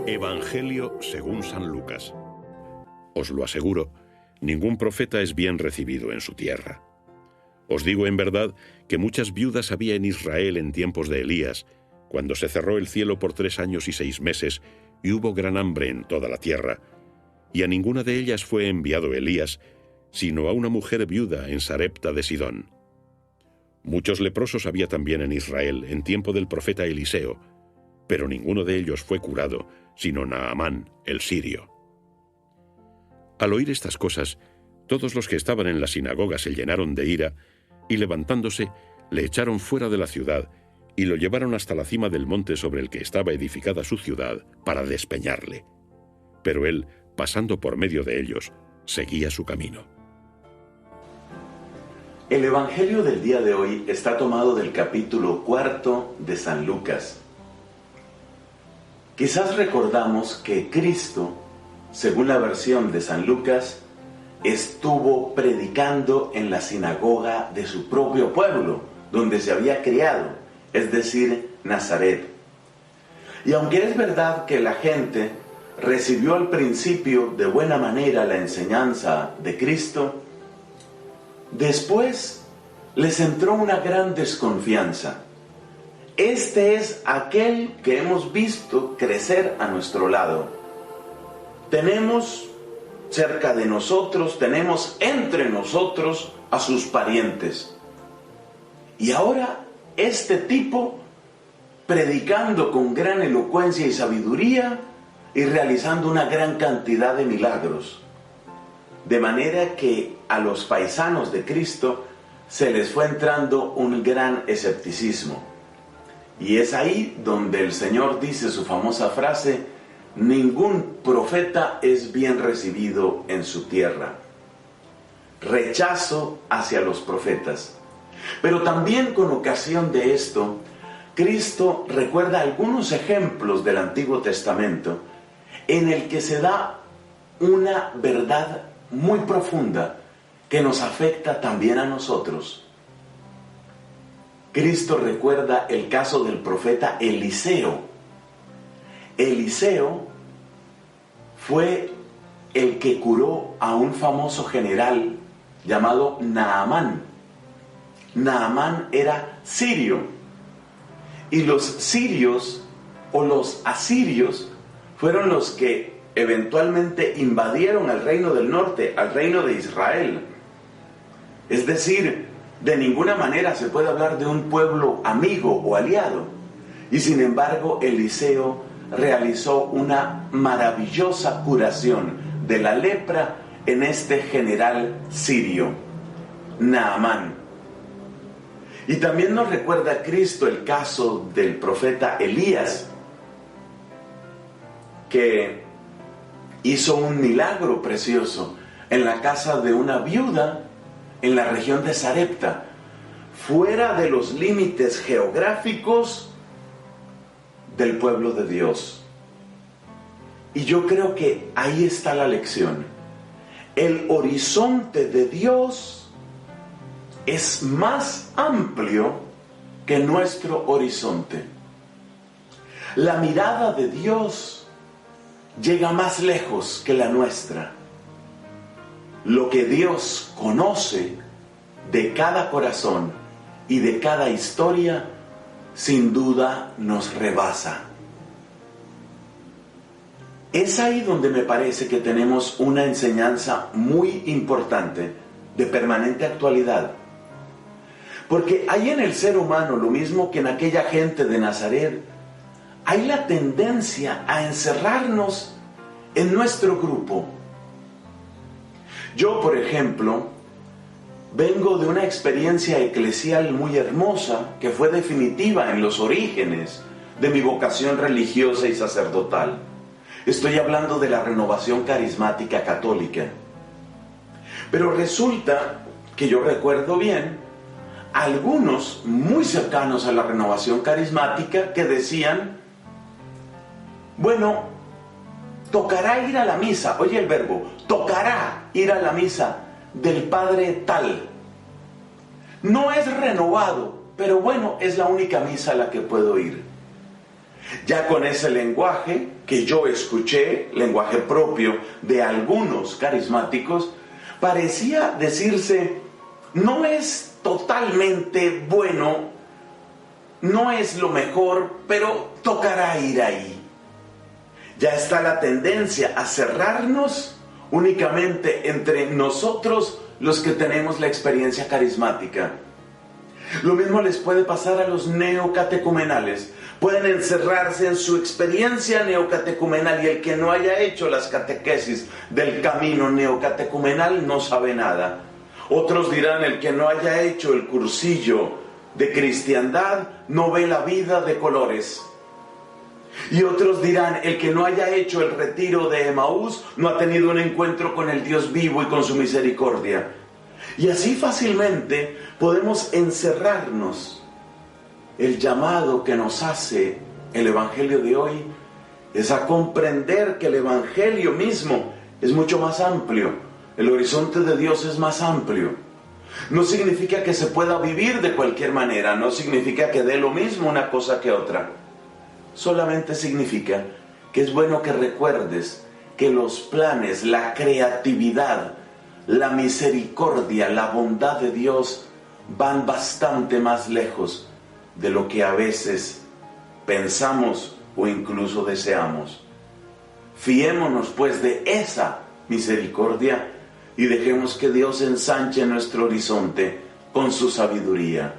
Evangelio según San Lucas. Os lo aseguro, ningún profeta es bien recibido en su tierra. Os digo en verdad que muchas viudas había en Israel en tiempos de Elías, cuando se cerró el cielo por 3 años y 6 meses, y hubo gran hambre en toda la tierra, y a ninguna de ellas fue enviado Elías, sino a una mujer viuda en Sarepta de Sidón. Muchos leprosos había también en Israel en tiempo del profeta Eliseo, pero ninguno de ellos fue curado, sino Naamán, el sirio. Al oír estas cosas, todos los que estaban en la sinagoga se llenaron de ira, y levantándose, le echaron fuera de la ciudad, y lo llevaron hasta la cima del monte sobre el que estaba edificada su ciudad, para despeñarle. Pero él, pasando por medio de ellos, seguía su camino. El Evangelio del día de hoy está tomado del capítulo 4 de San Lucas. Quizás recordamos que Cristo, según la versión de San Lucas, estuvo predicando en la sinagoga de su propio pueblo, donde se había criado, es decir, Nazaret. Y aunque es verdad que la gente recibió al principio de buena manera la enseñanza de Cristo, después les entró una gran desconfianza. Este es aquel que hemos visto crecer a nuestro lado. Tenemos cerca de nosotros, tenemos entre nosotros a sus parientes. Y ahora este tipo, predicando con gran elocuencia y sabiduría y realizando una gran cantidad de milagros. De manera que a los paisanos de Cristo se les fue entrando un gran escepticismo. Y es ahí donde el Señor dice su famosa frase: ningún profeta es bien recibido en su tierra. Rechazo hacia los profetas. Pero también con ocasión de esto, Cristo recuerda algunos ejemplos del Antiguo Testamento en el que se da una verdad muy profunda que nos afecta también a nosotros. Cristo recuerda el caso del profeta Eliseo. Eliseo fue el que curó a un famoso general llamado Naamán. Naamán era sirio, y los sirios o los asirios fueron los que eventualmente invadieron el reino del norte, al reino de Israel. Es decir, de ninguna manera se puede hablar de un pueblo amigo o aliado. Y sin embargo, Eliseo realizó una maravillosa curación de la lepra en este general sirio, Naamán. Y también nos recuerda a Cristo el caso del profeta Elías, que hizo un milagro precioso en la casa de una viuda en la región de Sarepta, fuera de los límites geográficos del pueblo de Dios. Y yo creo que ahí está la lección. El horizonte de Dios es más amplio que nuestro horizonte. La mirada de Dios llega más lejos que la nuestra. Lo que Dios conoce de cada corazón y de cada historia, sin duda nos rebasa. Es ahí donde me parece que tenemos una enseñanza muy importante, de permanente actualidad. Porque hay en el ser humano, lo mismo que en aquella gente de Nazaret, hay la tendencia a encerrarnos en nuestro grupo. Yo, por ejemplo, vengo de una experiencia eclesial muy hermosa que fue definitiva en los orígenes de mi vocación religiosa y sacerdotal. Estoy hablando de la renovación carismática católica. Pero resulta que yo recuerdo bien algunos muy cercanos a la renovación carismática que decían: bueno, tocará ir a la misa, oye el verbo, tocará ir a la misa del padre tal. No es renovado, pero bueno, es la única misa a la que puedo ir. Ya con ese lenguaje que yo escuché, lenguaje propio de algunos carismáticos, parecía decirse, no es totalmente bueno, no es lo mejor, pero tocará ir ahí. Ya está la tendencia a cerrarnos únicamente entre nosotros los que tenemos la experiencia carismática. Lo mismo les puede pasar a los neocatecumenales. Pueden encerrarse en su experiencia neocatecumenal y el que no haya hecho las catequesis del camino neocatecumenal no sabe nada. Otros dirán, el que no haya hecho el cursillo de cristiandad no ve la vida de colores. Y otros dirán, el que no haya hecho el retiro de Emaús no ha tenido un encuentro con el Dios vivo y con su misericordia. Y así fácilmente podemos encerrarnos. El llamado que nos hace el Evangelio de hoy es a comprender que el Evangelio mismo es mucho más amplio. El horizonte de Dios es más amplio. No significa que se pueda vivir de cualquier manera, no significa que dé lo mismo una cosa que otra. Solamente significa que es bueno que recuerdes que los planes, la creatividad, la misericordia, la bondad de Dios van bastante más lejos de lo que a veces pensamos o incluso deseamos. Fiémonos pues de esa misericordia y dejemos que Dios ensanche nuestro horizonte con su sabiduría.